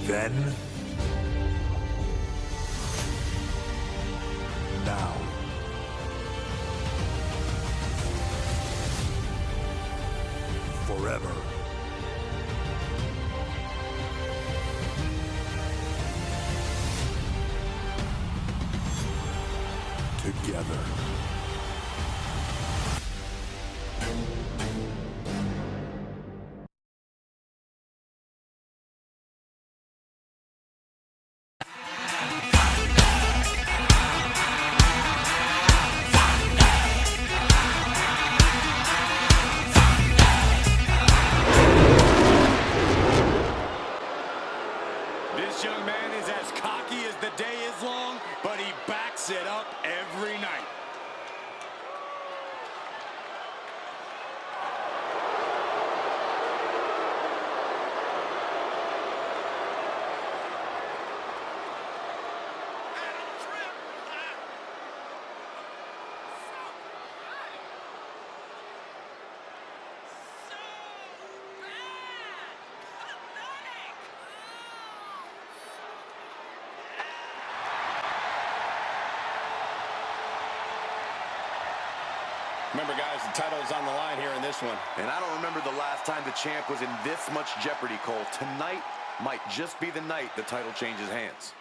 Then, now, forever. Together. This young man is as cocky as the day is long, but he backs it up every night. Remember, guys, the title is on the line here in this one. And I don't remember the last time the champ was in this much jeopardy, Cole. Tonight might just be the night the title changes hands.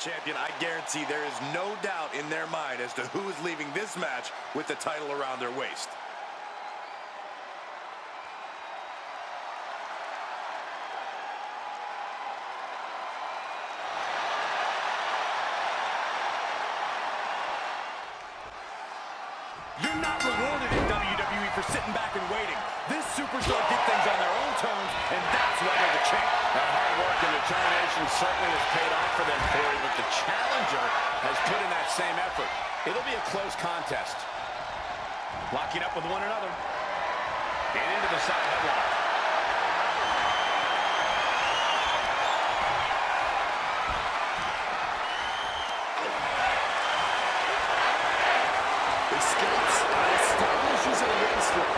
Champion, I guarantee there is no doubt in their mind as to who is leaving this match with the title around their waist. You're not rewarded in WWE for sitting back and waiting. This superstar did things on their own terms, and that's why they're the champ. That hard work and determination certainly has paid off for them, Théory, but the challenger has put in that same effort. It'll be a close contest. Locking up with one another. And into the side headlock. Escapes and establishes a waistlock.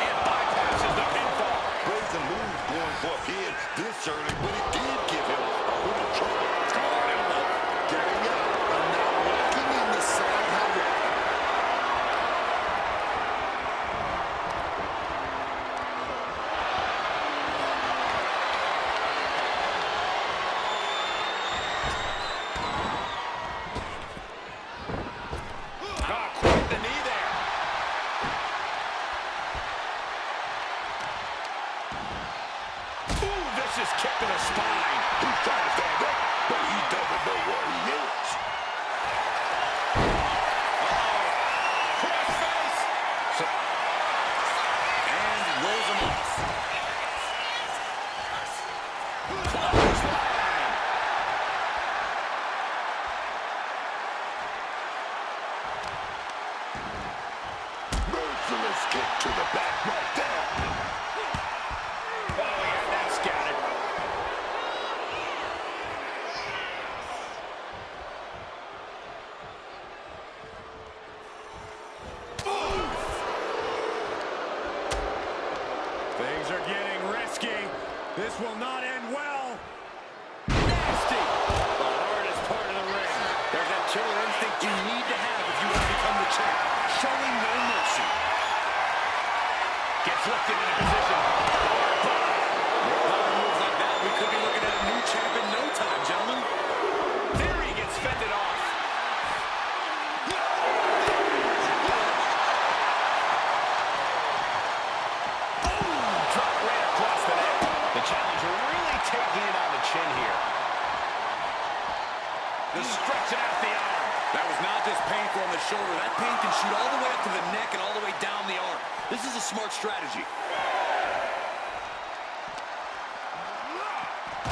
And bypasses the pinfall. Grayson moved going for a pin this early, but it did give him a little trouble. Getting up and now walking in the side headlock. Quite the knee there. Ooh, vicious kick to the spine. He's trying to stand up, but he doesn't know where he is. Crossface. And rolls him off. Merciless kick to the back right there. Oh, yeah, that's got it. Things are getting risky. This will not end well. Nasty. The hardest part of the ring. There's that killer instinct you need to have if you want to become the champ. Showing no mercy. Gets lifted into position. With power moves like that, we could be looking at a new champ in no time, gentlemen. Theory gets fended off. Drop right across the neck. The challenger really taking it on the chin here. Just stretching out the arm. That was not just painful on the shoulder. That pain can shoot all the way up to the neck and all the way down the arm. This is a smart strategy.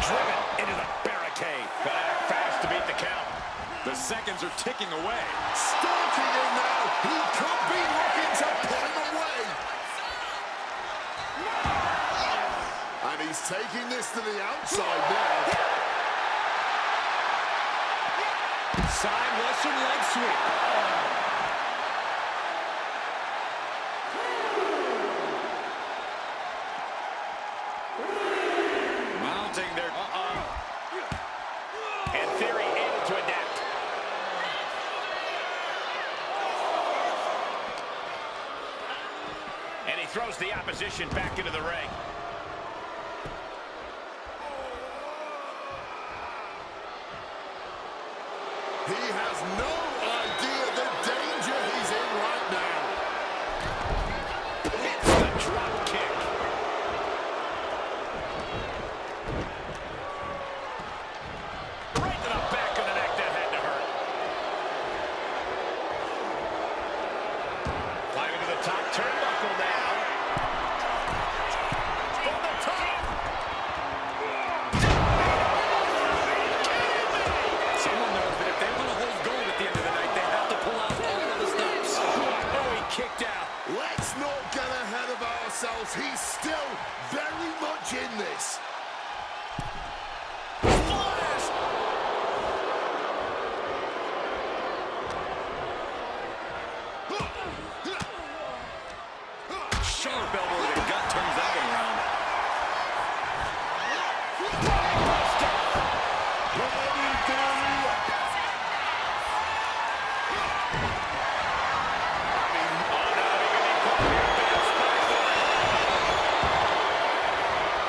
Driven into the barricade. Gotta act fast to beat the count. The seconds are ticking away. Starting it now. He Side Western leg sweep. Mounting their... And Theory able to adapt. And he throws the opposition back into the ring. He has no idea the danger he's in right now. Hits the drop kick. Right to the back of the neck. That had to hurt. Climbing to the top turnbuckle now. From the top. Someone knows that if they want to hold gold at the end of the night, they have to pull out all of the stops. Oh, he kicked out. Let's not get ahead of ourselves. He's still very much in this. Sharp elbow to the gut turns that one around.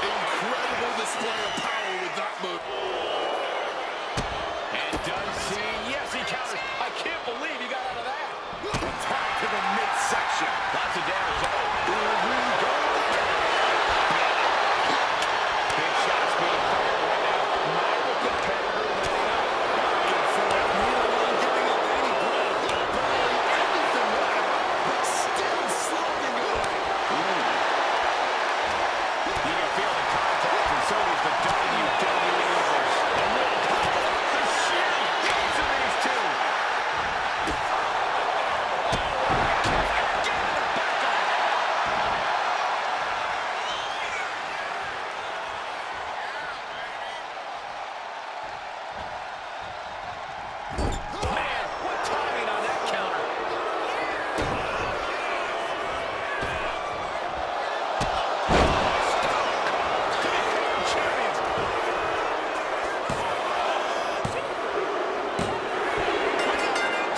Incredible display of power with that move. And does he? Yes, he counters. I can't believe he got out of that. Attack to the midsection. Lots of damage. Big shots being fired right now. Neither competitor letting up. Neither one giving up any ground. Barely anything left, but still slugging away. You can feel the contact, and so does the WWE Universe. A little power. The sheer gains of these two. Get in the back of it. Man, what timing on that counter. Champions.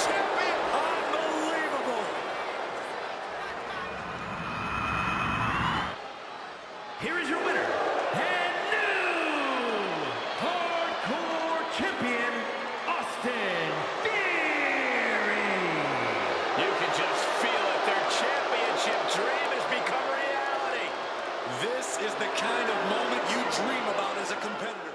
Champion. Unbelievable. Here is your winner, and new hardcore champion, Austin Theory. You can just feel it. Their championship dream has become reality. This is the kind of moment you dream about as a competitor.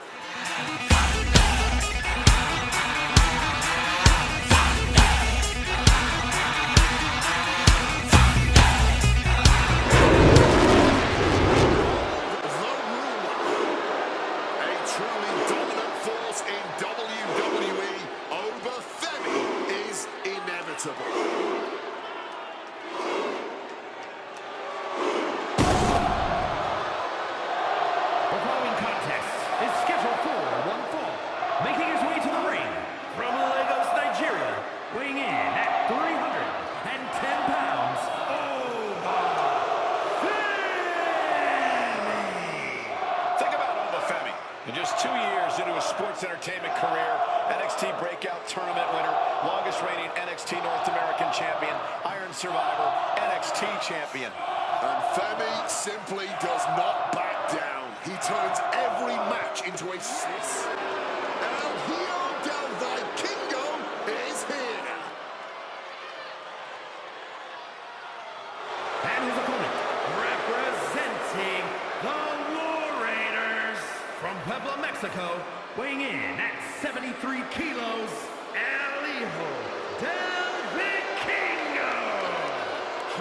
A truly dominant force in WWE, Oba Femi is inevitable. The following contest is scheduled for one fall. Making his way to the ring from Lagos, Nigeria, weighing in at 310 pounds, Oba Femi. Think about Oba Femi. In just 2 years into his sports entertainment career, NXT Breakout Tournament winner, longest reigning NXT North American champion, Iron Survivor, NXT champion. And Femi simply does not back down. He turns every match into a success. El Hijo del Vikingo is here. And his opponent, representing the War Raiders from Puebla, Mexico, weighing in at 73 kilos, El Hijo del Vikingo.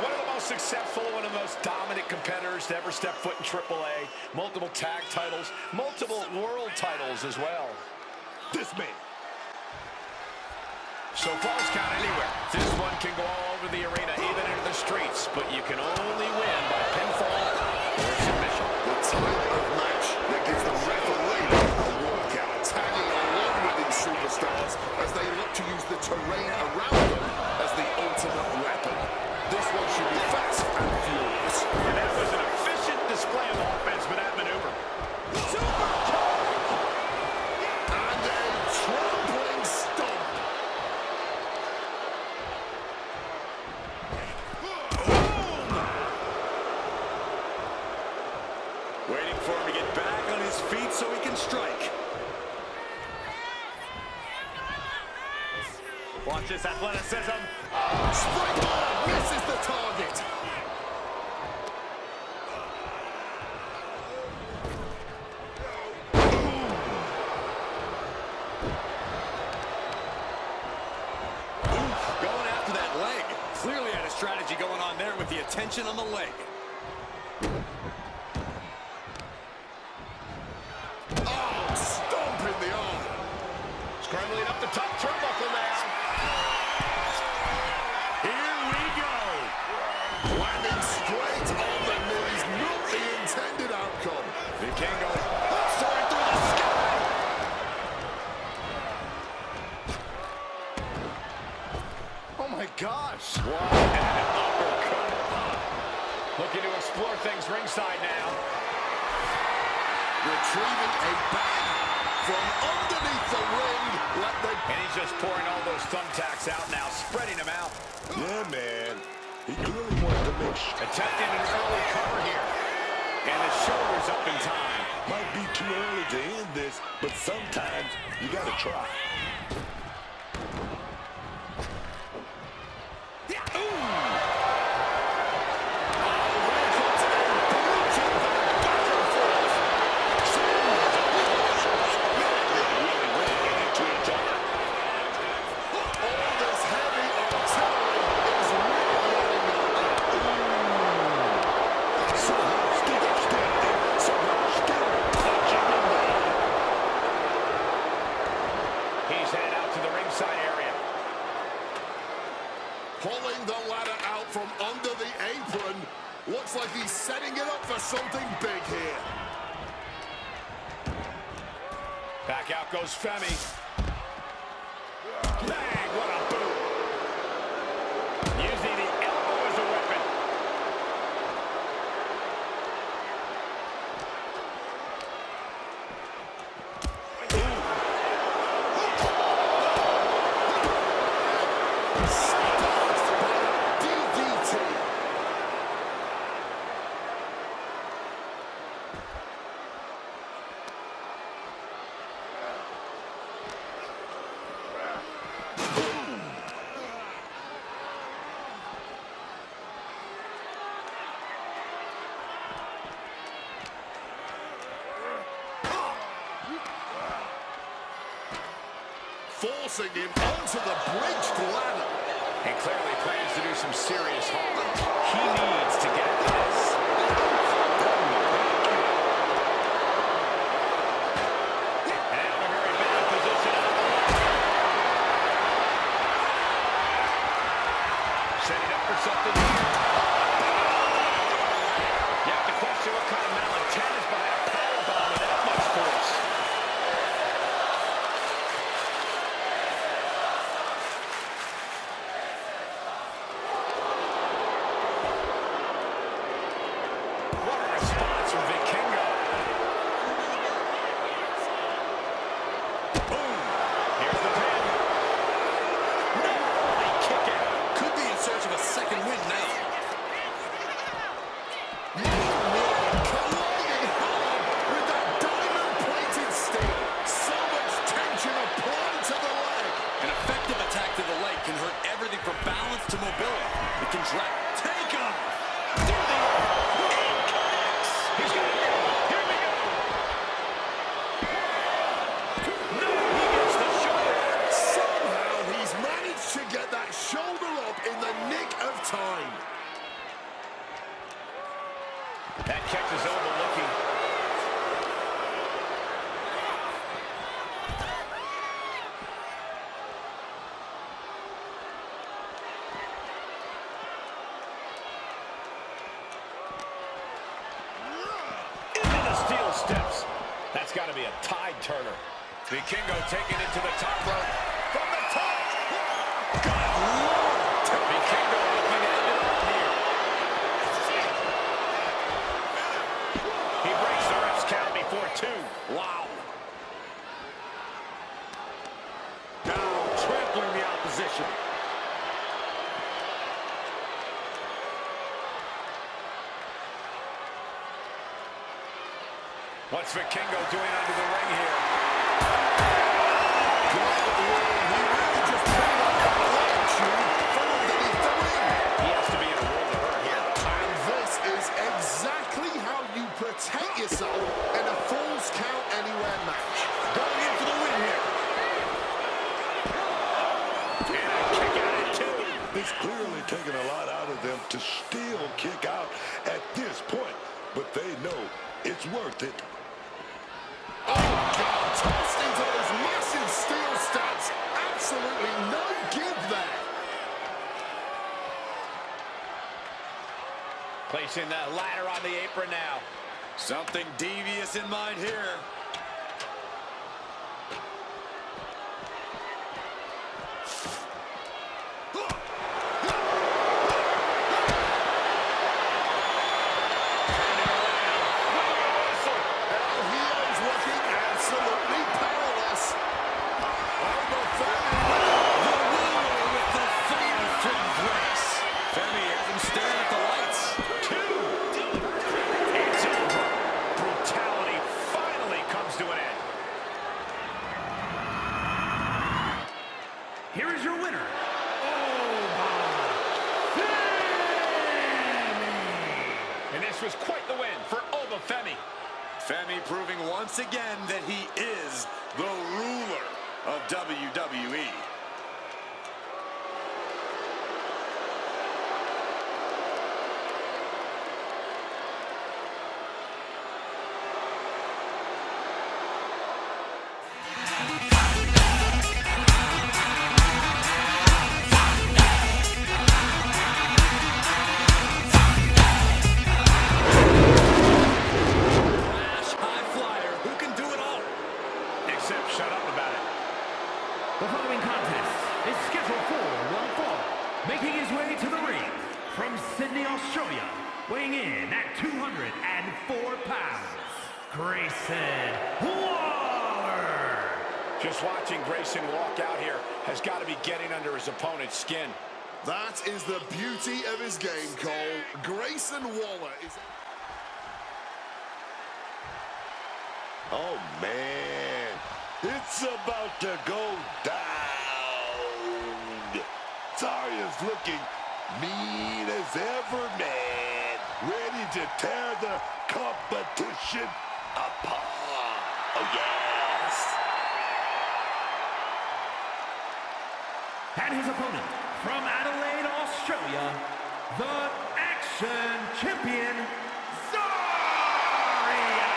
One of the most successful, one of the most dominant competitors to ever step foot in AAA. Multiple tag titles, multiple world titles as well. This man. So falls count anywhere. This one can go all over the arena, even into the streets, but you can only win by pinfall or submission. The type of match that gives the referee a workout, tagging along with these superstars as they look to his feet so he can strike. Watch this athleticism. Springboard misses the target. Going after that leg. Clearly had a strategy going on there with the attention on the leg. Oh, stomp in the arm. Scrambling up the top turnbuckle now. Here we go. Landing straight on the knees, not the intended outcome. Vikingo soaring through the sky. Oh my gosh. What an uppercut. Looking to explore things ringside now. Retrieving a bag from underneath the ring. And he's just pouring all those thumbtacks out now, spreading them out. Yeah, man. He clearly wanted to make sure. Attempting an early cover here. And the shoulders up in time. Might be too early to end this, but sometimes you gotta try. He's headed out to the ringside area. Pulling the ladder out from under the apron. Looks like he's setting it up for something big here. Back out goes Femi. Bang, what a boot. Using the elbow as a weapon. DDT. Forcing him onto the bridged ladder. He clearly plans to do some serious harm. He needs to get this. And out of a very bad position. Setting up for something here. You have to question what kind of malintent is behind a powerbomb with that much force. What a response from Vikingo. Boom. Here's the pin. No, they kick it. Could be in search of a second win now. Colliding hard with that diamond-plated steel. So much tension applied to the leg. An effective attack to the leg can hurt everything from balance to mobility. It can drag. Take him! There they are. Impacts. He's got it. Here we go. No, he gets the shoulder. Somehow he's managed to get that shoulder up in the nick of time. That catches overlooking. Into the steel steps. That's got to be a tide turner. Vikingo taking it to the top rope. From the top. Good Lord. Vikingo looking to end it all here. He breaks the ref's count before two. Wow. Now trampling the opposition. What's Vikingo doing under the ring here? He really just pulled out that latitude from underneath the ring. He has to be in a world of hurt here. And this is exactly how you protect yourself in a Falls Count Anywhere match. Going in for the win here. And a kick out at 2. It's clearly taken a lot out of them to still kick out at this point, but they know it's worth it. Oh, God, tossed into those massive steel steps. Absolutely no give there. Placing the ladder on the apron now. Something devious in mind here. Here is your winner, Oba Femi. And this was quite the win for Oba Femi. Femi proving once again that he is the ruler of WWE. The following contest is scheduled for one fall. Making his way to the ring from Sydney, Australia, weighing in at 204 pounds, Grayson Waller. Just watching Grayson walk out here has got to be getting under his opponent's skin. That is the beauty of his game, Cole. Grayson Waller is... Oh, man. It's about to go down. Zaria's looking mean as ever, man. Ready to tear the competition apart. Oh, yes. And his opponent from Adelaide, Australia, the Action Champion, Zaria.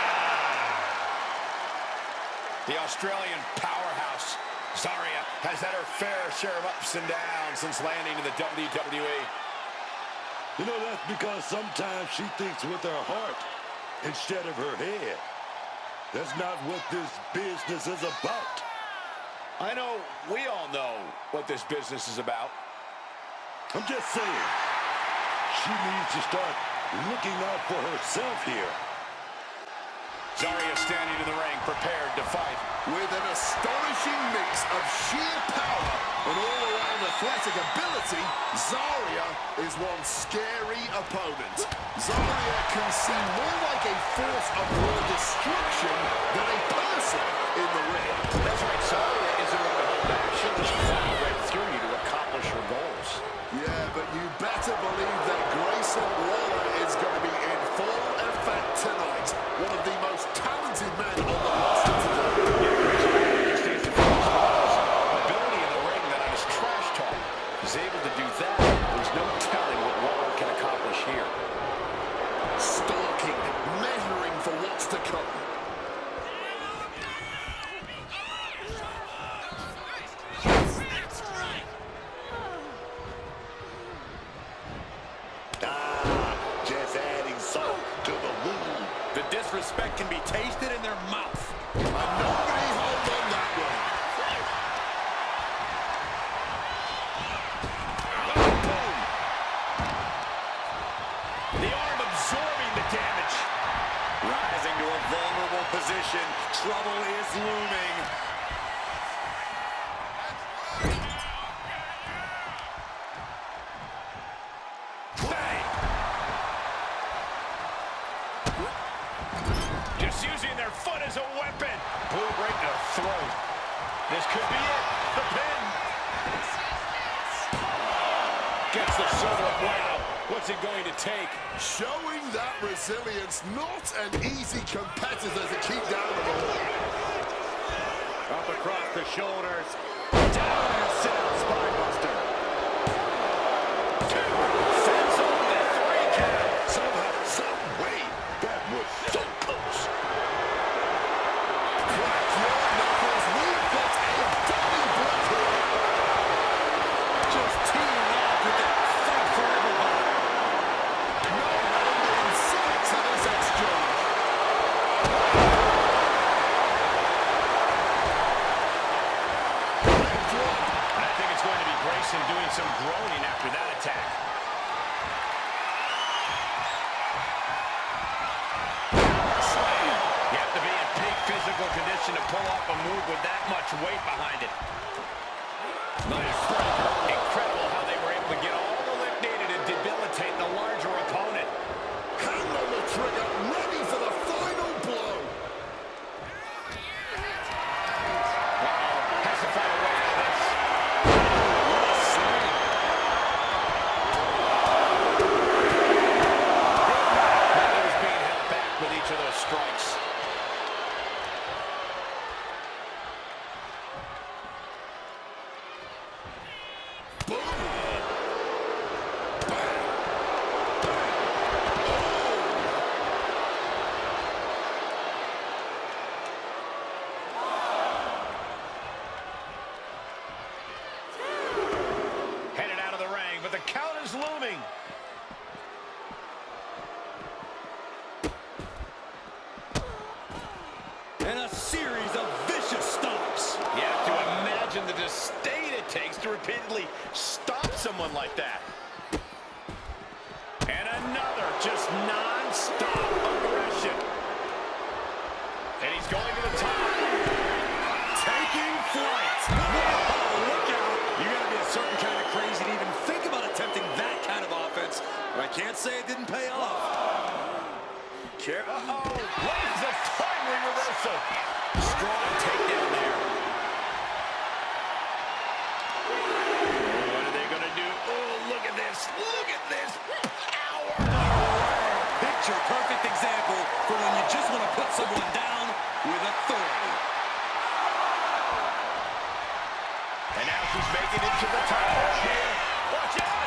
The Australian powerhouse, Zaria, has had her fair share of ups and downs since landing in the WWE. You know, that's because sometimes she thinks with her heart instead of her head. That's not what this business is about. I know we all know what this business is about. I'm just saying, she needs to start looking out for herself here. Zaria standing in the ring, prepared to fight. With an astonishing mix of sheer power and all-around athletic ability, Zaria is one scary opponent. Zaria can seem more like a force of raw destruction than a person in the ring. That's right, Zaria isn't going to hold back. She'll just fly right through you to accomplish her goals. Yeah, but you better believe that Grayson Waller is going to be in full effect tonight. One of the most talented men on the roster today. Ability in the ring that on his trash talk is able to do that. There's no telling what Waller can accomplish here. Stalking, measuring for what's to come. Just adding salt to the wound. The disrespect can be tasted in their mouth. And nobody hold on that one. Boom. The arm absorbing the damage. Rising to a vulnerable position. Trouble is looming. Just using their foot is a weapon. Boom, right to the throat. This could be it. The pin. Gets the shoulder up. Wow. What's it going to take? Showing that resilience, not an easy competitor to keep down the ball. Up across the shoulders. Down and sit out spine buster. Two. Sends over the 3 count. Somehow, some way, that was so close. Crack your knuckles. We've got a dummy block here. Just teeing off with that fight for everybody. No end in sight to this exchange. I think it's going to be Grayson doing some groaning after that attack. You have to be in peak physical condition to pull off a move with that much weight behind it. Nice striker. Incredible how they were able to get all the lift needed to debilitate the larger opponent. Hand on the trigger, ready for the final blow. Has to find a way out of this. What a slam. Belo was being held back with each of those strikes. Headed out of the ring, but the count is looming. And a series of vicious stomps. You have to imagine the disdain it takes to repeatedly stop someone like that. And another just non-stop aggression. And he's going to the top. Taking flight. Whoa, look out. You gotta be a certain kind of crazy to even think about attempting that kind of offense. But I can't say it didn't pay off. Uh-oh. Lands a timely reversal. Strong takedown there. What are they going to do? Oh, look at this. Look at this power. Picture perfect example for when you just want to put someone down with authority. And now she's making it to the top here. Watch out.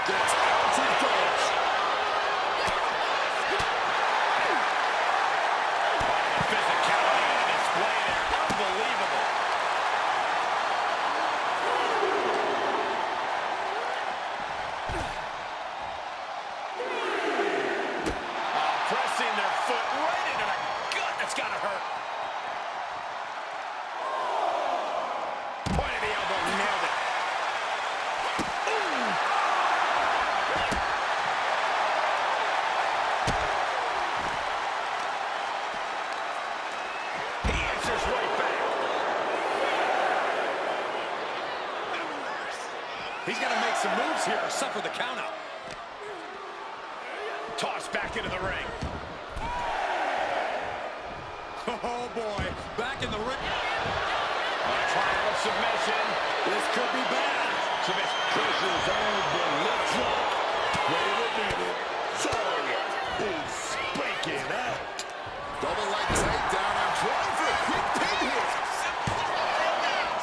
Gets out of dodge. The physicality on display there. Unbelievable. Pressing their foot right into the gut. That's got to hurt. Point of the elbow, nailed it. He answers right back. He's got to make some moves here or suffer the countout. Tossed back into the ring. Oh boy, back in the ring. Triangle submission. This could be bad. Submission. Pressure's on, but looks like, wait a minute, Zaria is spanking out. Double leg takedown and trying for a quick pin here.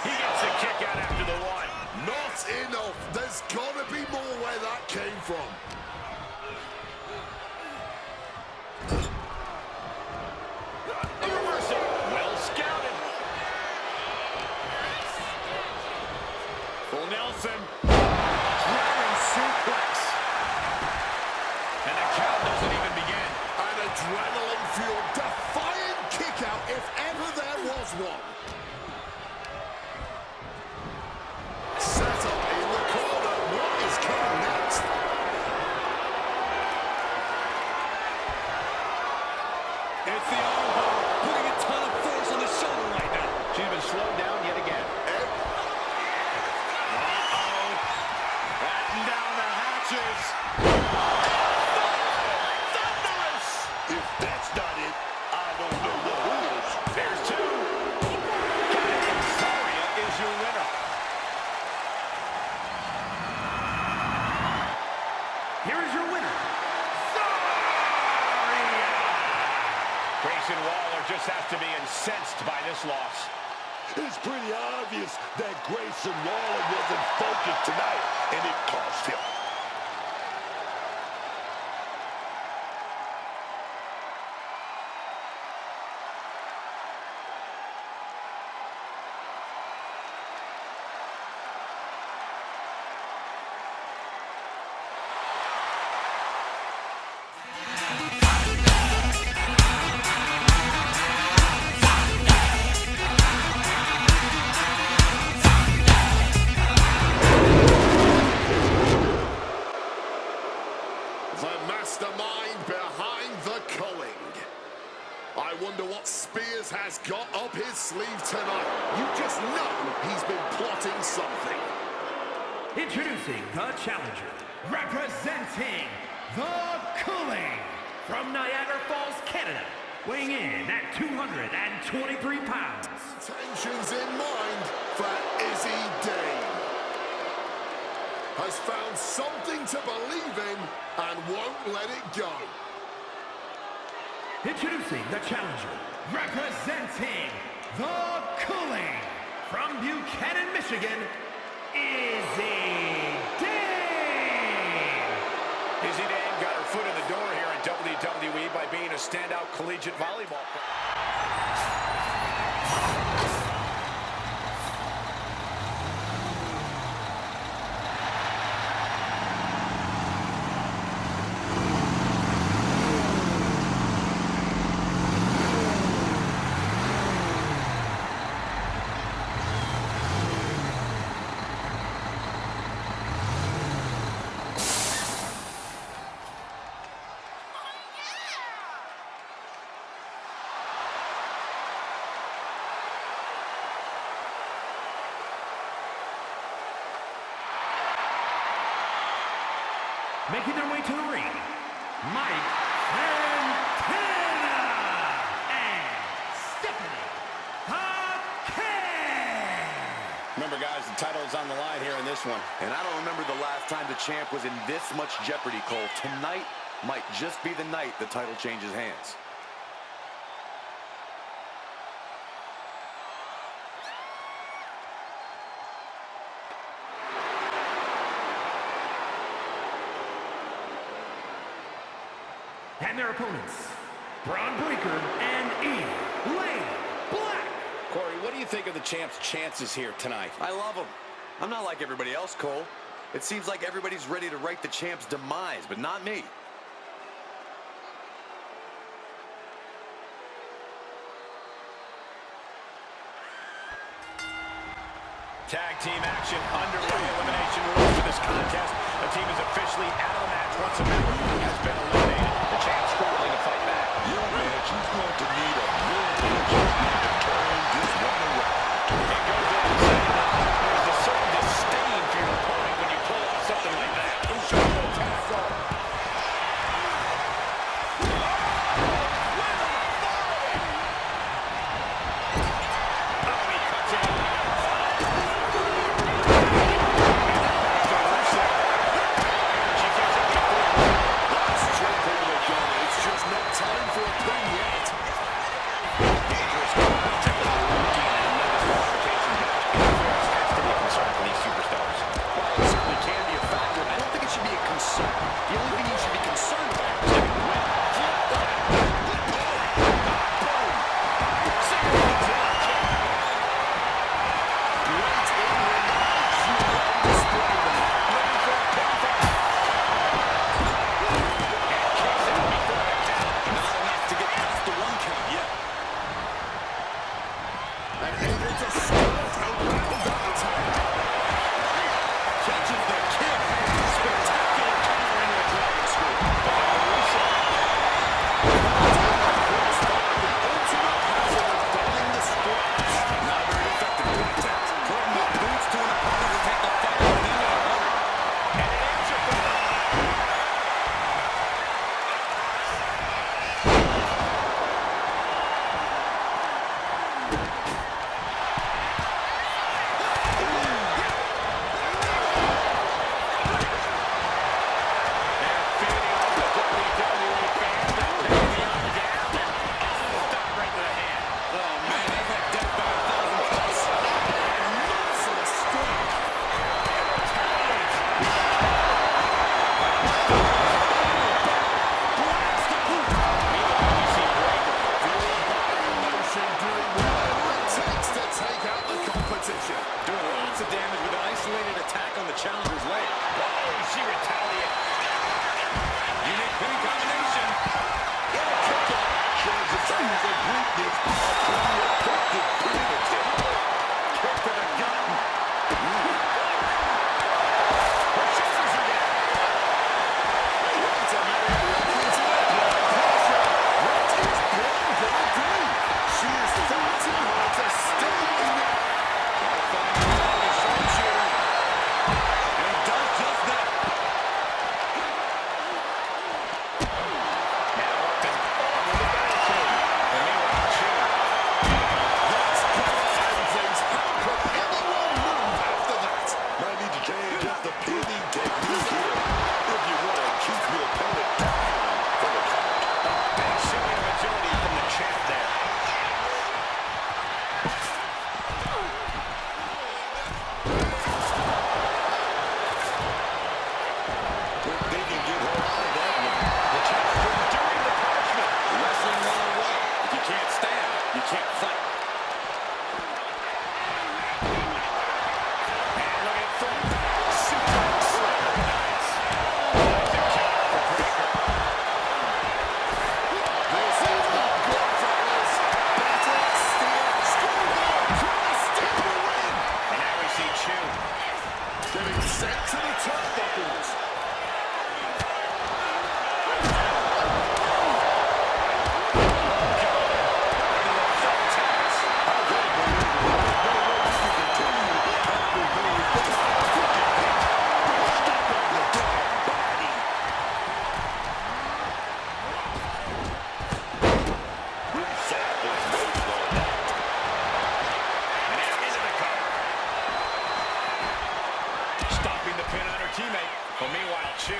He gets a kick out after the one. Not enough. There's got to be more where that came from. A reversal. Well scouted. Full Nelson. Dragon suplex. And the count doesn't even begin. An adrenaline-fueled, defiant kick-out if ever there was one. Set up in the corner. What is coming next? It's the armbar, putting a ton of force on the shoulder right now. She's been slowed down yet again. Batten down the hatches. Thunderous! If that's not it, I don't know what. just has to be incensed by this loss. It's pretty obvious that Grayson wasn't focused tonight, and it cost him. Mastermind behind the culling. I wonder what Spears has got up his sleeve tonight. You just know he's been plotting something. Introducing the challenger, representing the culling, from Niagara Falls, Canada, weighing in at 223 pounds. Tensions in mind for Izzy Dane. Has found something to believe in and won't let it go. Introducing the challenger, representing the culling, from Buchanan, Michigan, Izzy Dane. Izzy Dane got her foot in the door here in WWE by being a standout collegiate volleyball player. Making their way to the ring, Mike Santana and Stephanie Hackett. Remember, guys, the title is on the line here in this one. And I don't remember the last time the champ was in this much jeopardy, Cole. Tonight might just be the night the title changes hands. And their opponents, Braun Breaker and Elaine Black. Corey, what do you think of the champ's chances here tonight? I love him. I'm not like everybody else, Cole. It seems like everybody's ready to write the champ's demise, but not me. Tag team action underway. Elimination rules for this contest. A team is officially out of the match once a member has been eliminated. The champ struggling to fight back. Yeah, man, she's going to need a real champion to turn this one around. It goes without saying that there's a certain disdain for your opponent when you pull off something like that. Incredible tackle. That's triple But meanwhile, Chu.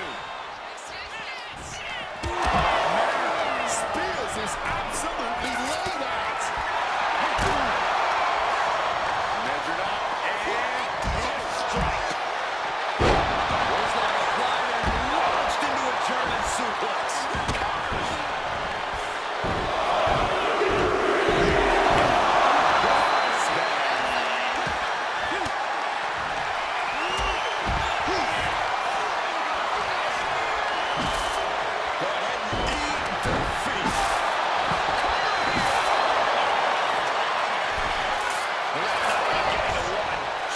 Spears is absolutely laid out. Measured up and hit strike. Waistlock applied and launched into a German suplex.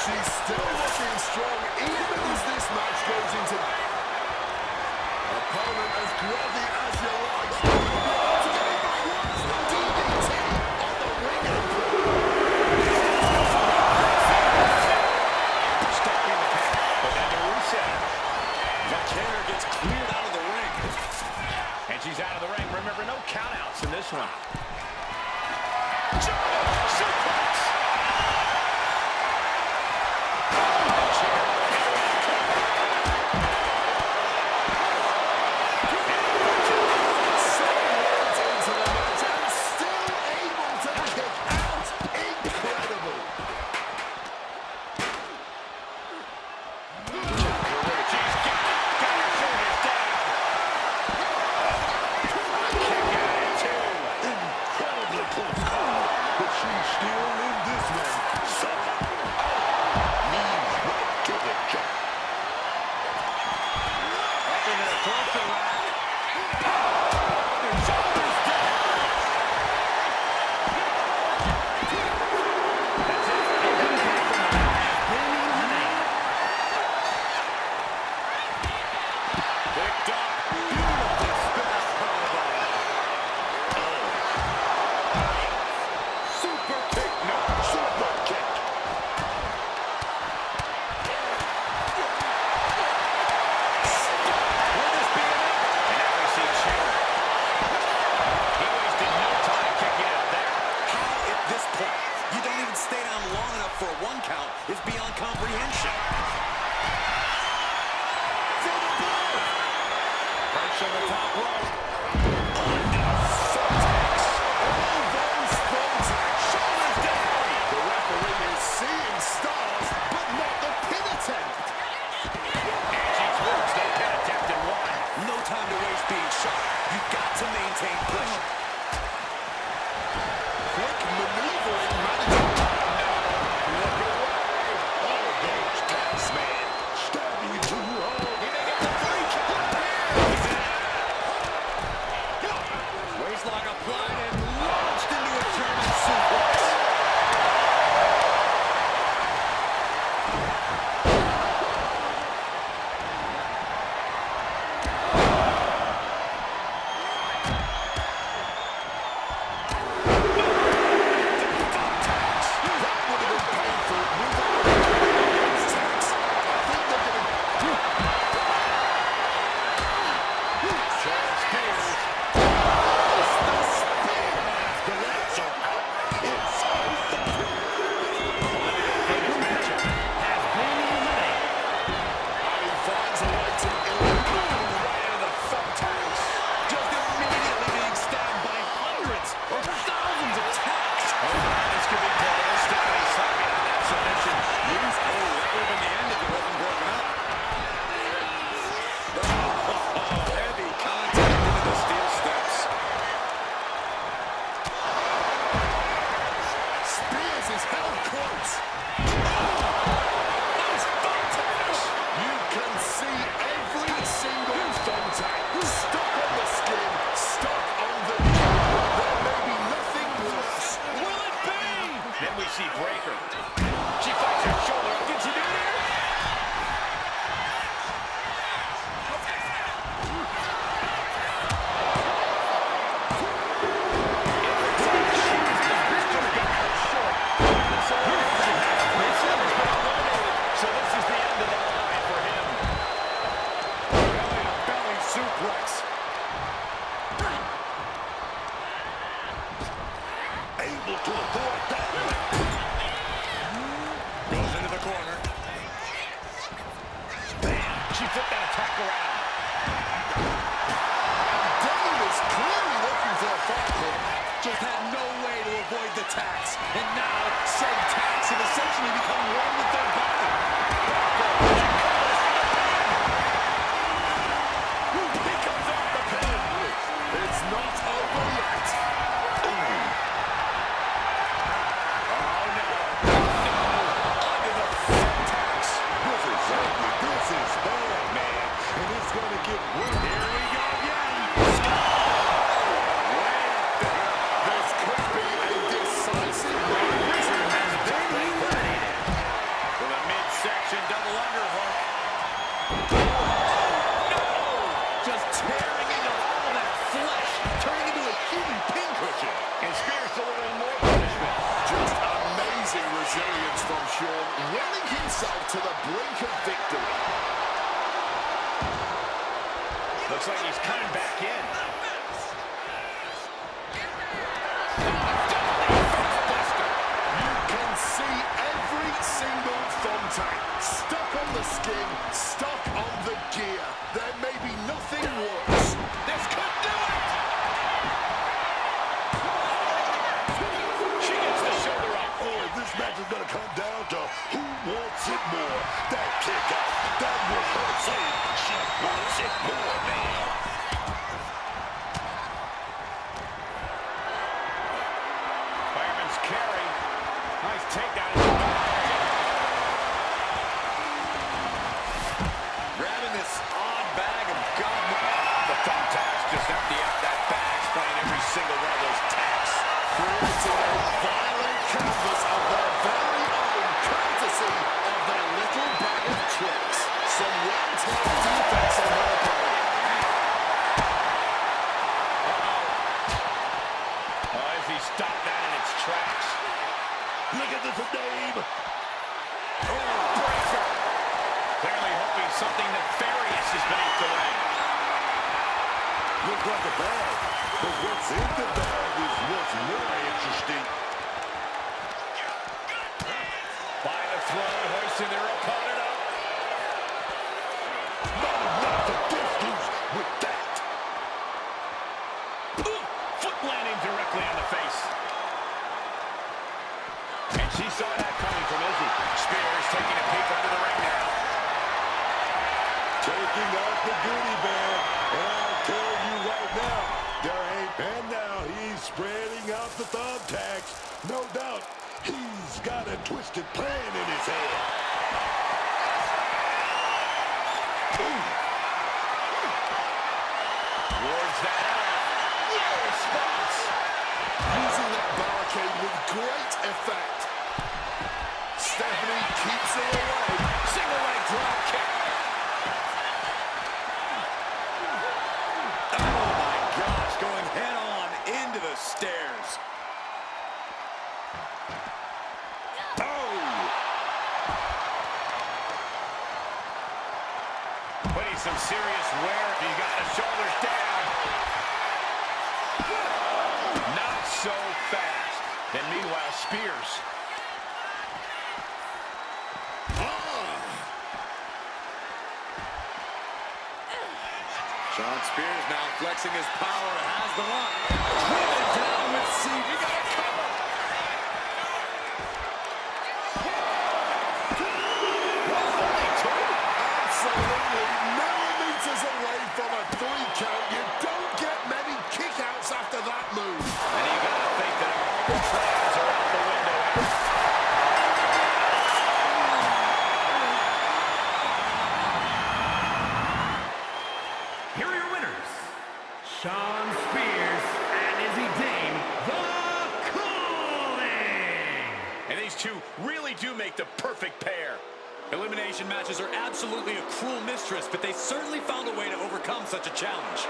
She's still looking strong even as this match goes into... Opponent as groggy as you like. To get even worse, DDT on the ring apron. Stopping the pin. But then the reset. Vikingo gets cleared out of the ring. And she's out of the ring. Remember, no countouts in this one. Is beyond comprehension. Right on the top rope. Shoulders down. The referee is seeing stars, but not the pin attempt. And she thwarts the pin attempt and one. No time to waste being shot. You've got to maintain pressure. Quick maneuvering, managing. Look away. All those tax men standing too hard. Waistlock applied and launched into a German suplex. She took that attack around. Dave is clearly looking for a fight here. Just had no way to avoid the tax. And now, said tax have essentially become one with their body. He comes off the pin. It's not over yet. Oh, no. Under the tax. This is ugly. This is bad, man. And it's going to get worse. Here we go again. This could be a decisive win. Has been eliminated. With a midsection double underhook. Just tearing into all that flesh, turning into a human pincushion. And Spears delivering more punishment. Just amazing resilience from Shawn, willing himself to the brink of victory. Looks like he's coming back in. You can see every single thumbtack stuck on the skin, stuck on the gear. There may be nothing worse. This could do it. She gets the shoulder up. Oh, this match is going to come down to who wants it more. That kick out, that was her saying she wants it more, man. Fireman's carry. Nice takedown. Grabbing this odd bag of gum. The thumbtacks just empty out that bag, spraying every single one of those tacks. Creating a violent canvas of their very own, courtesy of their little bag of tricks. Some well-timed defense on her part. Oh, as he stopped that in its tracks. Look at this, Dave. Clearly hoping something nefarious is beneath the ring. Looks like a bag, but what's in the bag is what's more interesting. By the throne, hoisting their opponent up. Not the distance with that. Foot landing directly on the face. And she saw that coming from Izzy. Spears taking a peek under the ring now. Taking out the goodie bag, and I'll tell you right now, there ain't. And now he's spreading out the thumbtacks. No doubt, he's got a twisted plan in his head. Wards that out. No response. Using that barricade with great effect. Stephanie keeps her away. Single leg drop kick. Oh my gosh, going head on into the stairs. Putting some serious wear. He got the shoulders down. Not so fast. And meanwhile, Spears. Shawn Spears now flexing his power, has the lock. Driven down with C. We got a cover. Absolutely millimeters away from a 3 count. You don't get many kickouts after that move. And you got to think that all the plans are out the window. Here are your winners, Shawn Spears and Izzy Dame, the Cooling. And these two really do make the perfect pair. Elimination matches are absolutely a cruel mistress, but they certainly found a way to overcome such a challenge.